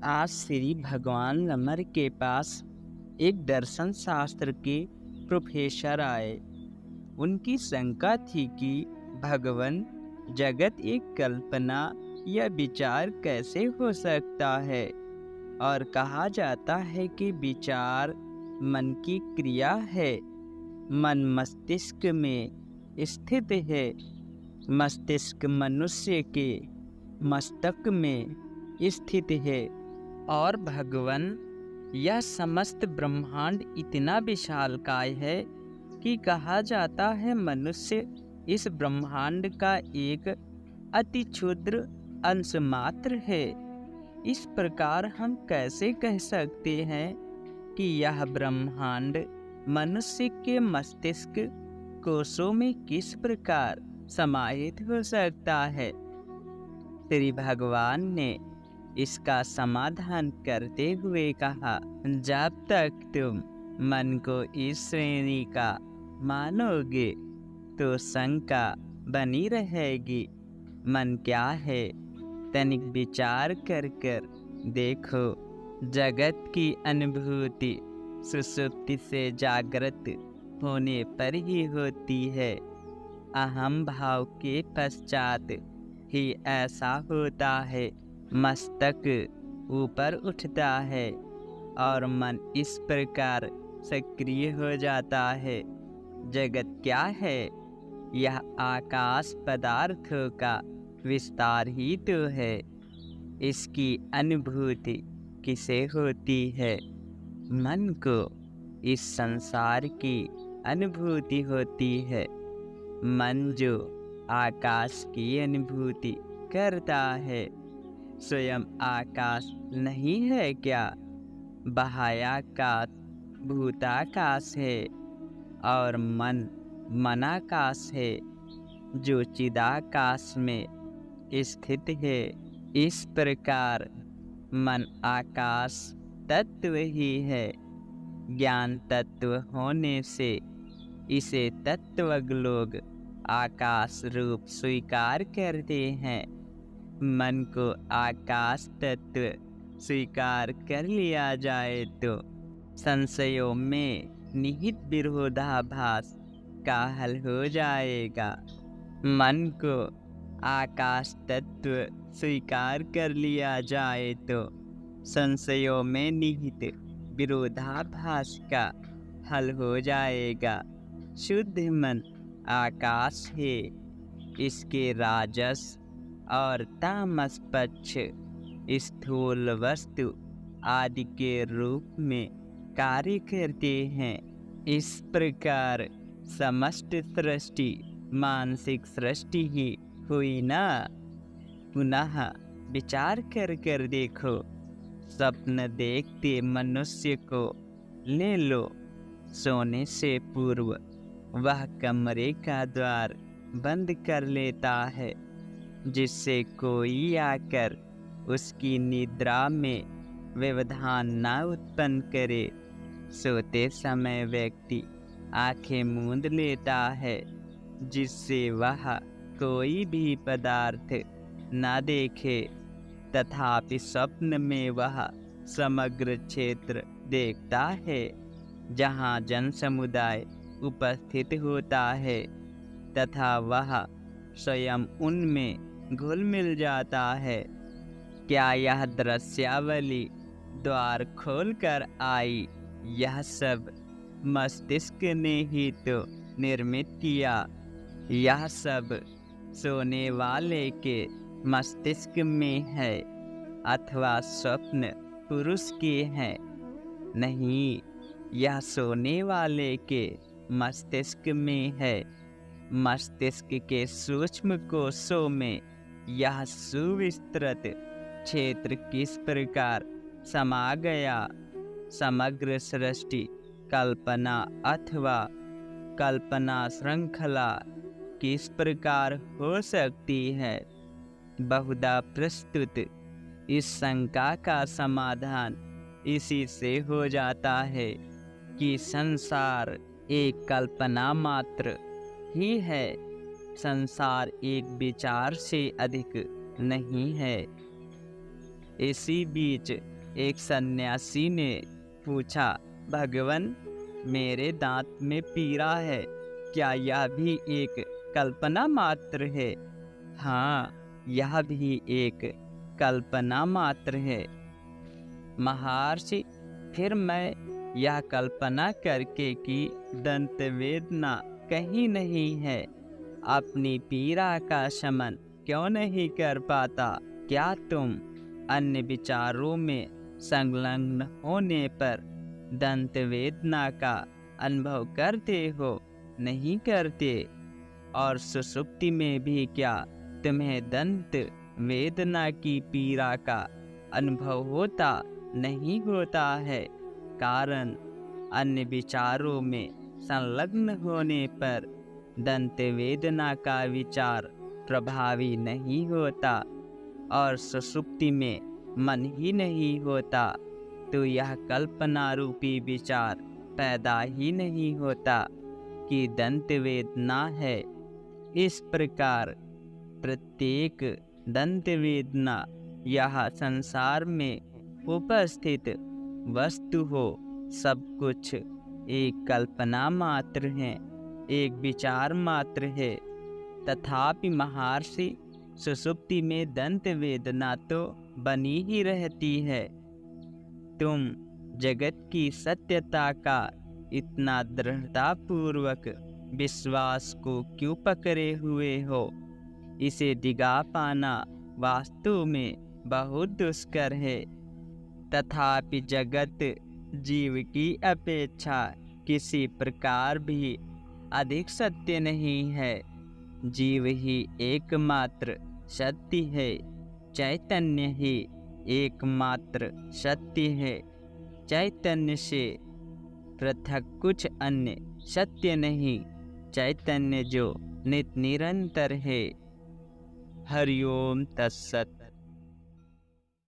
आज श्री भगवान रमर के पास एक दर्शन शास्त्र के प्रोफेसर आए। उनकी शंका थी कि भगवान जगत एक कल्पना या विचार कैसे हो सकता है। और कहा जाता है कि विचार मन की क्रिया है। मन मस्तिष्क में स्थित है। मस्तिष्क मनुष्य के मस्तक में स्थित है। और भगवान यह समस्त ब्रह्मांड इतना विशालकाय है कि कहा जाता है मनुष्य इस ब्रह्मांड का एक अति क्षुद्र अंश मात्र है। इस प्रकार हम कैसे कह सकते हैं कि यह ब्रह्मांड मनुष्य के मस्तिष्क कोशों में किस प्रकार समाहित हो सकता है। श्री भगवान ने इसका समाधान करते हुए कहा, जब तक तुम मन को इस श्रेणी का मानोगे तो शंका बनी रहेगी। मन क्या है, तनिक विचार कर कर देखो। जगत की अनुभूति सुषुप्ति से जागृत होने पर ही होती है। अहम भाव के पश्चात ही ऐसा होता है। मस्तक ऊपर उठता है और मन इस प्रकार सक्रिय हो जाता है। जगत क्या है? यह आकाश पदार्थों का विस्तार ही तो है। इसकी अनुभूति किसे होती है? मन को इस संसार की अनुभूति होती है। मन जो आकाश की अनुभूति करता है, स्वयं आकाश नहीं है क्या? बाह्याकाश भूताकाश है और मन मनाकाश है जो चिदाकाश में स्थित है। इस प्रकार मन आकाश तत्व ही है। ज्ञान तत्व होने से इसे तत्वज्ञ लोग आकाश रूप स्वीकार करते हैं। मन को आकाश तत्व स्वीकार कर लिया जाए तो संशयों में निहित विरोधाभास का हल हो जाएगा। मन को आकाश तत्व स्वीकार कर लिया जाए तो संशयों में निहित विरोधाभास का हल हो जाएगा। शुद्ध मन आकाश है। इसके राजस और तामस पक्ष स्थूल वस्तु आदि के रूप में कार्य करते हैं। इस प्रकार समस्त सृष्टि मानसिक सृष्टि ही हुई ना। पुनः विचार कर कर देखो। स्वप्न देखते मनुष्य को ले लो। सोने से पूर्व वह कमरे का द्वार बंद कर लेता है, जिससे कोई आकर उसकी निद्रा में व्यवधान न उत्पन्न करे। सोते समय व्यक्ति आंखें मूंद लेता है, जिससे वह कोई भी पदार्थ न देखे। तथापि स्वप्न में वह समग्र क्षेत्र देखता है, जहाँ जन समुदाय उपस्थित होता है, तथा वह स्वयं उनमें घुल मिल जाता है। क्या यह दृश्यावली द्वार खोलकर आई? यह सब मस्तिष्क ने ही तो निर्मित किया। यह सब सोने वाले के मस्तिष्क में है अथवा स्वप्न पुरुष के हैं? नहीं, यह सोने वाले के मस्तिष्क में है। मस्तिष्क के सूक्ष्म कोशों में यह सुविस्तृत क्षेत्र किस प्रकार समा गया? समग्र सृष्टि कल्पना अथवा कल्पना श्रृंखला किस प्रकार हो सकती है? बहुधा प्रस्तुत इस शंका का समाधान इसी से हो जाता है कि संसार एक कल्पना मात्र ही है। संसार एक विचार से अधिक नहीं है। इसी बीच एक सन्यासी ने पूछा, भगवन, मेरे दांत में पीड़ा है, क्या यह भी एक कल्पना मात्र है? हाँ, यह भी एक कल्पना मात्र है महर्षि। फिर मैं यह कल्पना करके कि दंत वेदना कहीं नहीं है, अपनी पीड़ा का शमन क्यों नहीं कर पाता? क्या तुम अन्य विचारों में संलग्न होने पर दंत वेदना का अनुभव करते हो? नहीं करते। और सुषुप्ति में भी क्या तुम्हें दंत वेदना की पीड़ा का अनुभव होता नहीं होता है? कारण अन्य विचारों में संलग्न होने पर दंत वेदना का विचार प्रभावी नहीं होता और सुषुप्ति में मन ही नहीं होता, तो यह कल्पना रूपी विचार पैदा ही नहीं होता कि दंत वेदना है। इस प्रकार प्रत्येक दंत वेदना यह संसार में उपस्थित वस्तु हो, सब कुछ एक कल्पना मात्र है, एक विचार मात्र है। तथापि महर्षि, सुषुप्ति में दंत वेदना तो बनी ही रहती है। तुम जगत की सत्यता का इतना दृढ़तापूर्वक विश्वास को क्यों पकड़े हुए हो? इसे डिगा पाना वास्तव में बहुत दुष्कर है। तथापि जगत जीव की अपेक्षा किसी प्रकार भी अधिक सत्य नहीं है। जीव ही एकमात्र सत्य है, चैतन्य ही एकमात्र सत्य है। चैतन्य से पृथक कुछ अन्य सत्य नहीं, चैतन्य जो नित्य निरंतर है। हरिओम तत्सत।